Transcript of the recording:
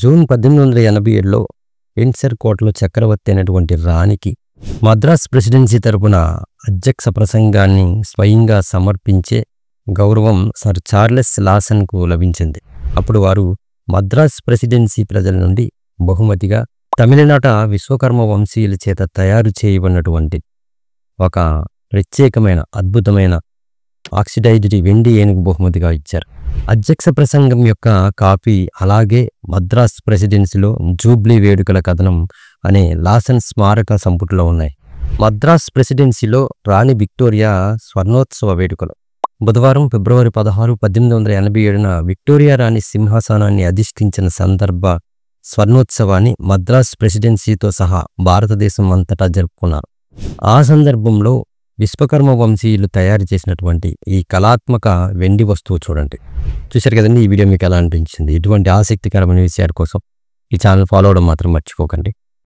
June 1887లో Windsor కోటలో చక్రవర్తి అయినటువంటి రాణికి మద్రాస్ ప్రెసిడెన్సీ తరపున అధ్యక్ష ప్రసంగాన్ని స్వయంగా సమర్పించే గౌరవం సర్ చార్లెస్ లాసన్కు లభించింది. అప్పుడు వారు మద్రాస్ ప్రెసిడెన్సీ ప్రజల నుండి బహుమతిగా తమిళనాట విశ్వకర్మ వంశీయుల చేత తయారు చేయబడినటువంటి ఒక ప్రత్యేకమైన అద్భుతమైన ఆక్సిడైజ్డ్ వెండి ఏనుగు బహుమతిగా ఇచ్చారు. అధ్యక్ష ప్రసంగం యొక్క కాపీ అలాగే మద్రాస్ ప్రెసిడెన్సీలో జూబ్లీ వేడుకల కథనం అనే లాసన్ స్మారక సంపుటిలో ఉన్నాయి. మద్రాస్ ప్రెసిడెన్సీలో రాణి విక్టోరియా స్వర్ణోత్సవ వేడుకలు బుధవారం ఫిబ్రవరి 16, 1887న విక్టోరియా రాణి సింహాసనాన్ని అధిష్ఠించిన సందర్భ స్వర్ణోత్సవాన్ని మద్రాస్ ప్రెసిడెన్సీతో సహా భారతదేశం అంతటా జరుపుకున్నారు. ఆ సందర్భంలో విశ్వకర్మ వంశీయులు తయారు చేసినటువంటి ఈ కళాత్మక వెండి వస్తువు చూడండి. చూశారు కదండి. ఈ వీడియో మీకు ఎలా అనిపించింది? ఇటువంటి ఆసక్తికరమైన విషయాల కోసం ఈ ఛానల్ ఫాలో అవడం మాత్రం మర్చిపోకండి.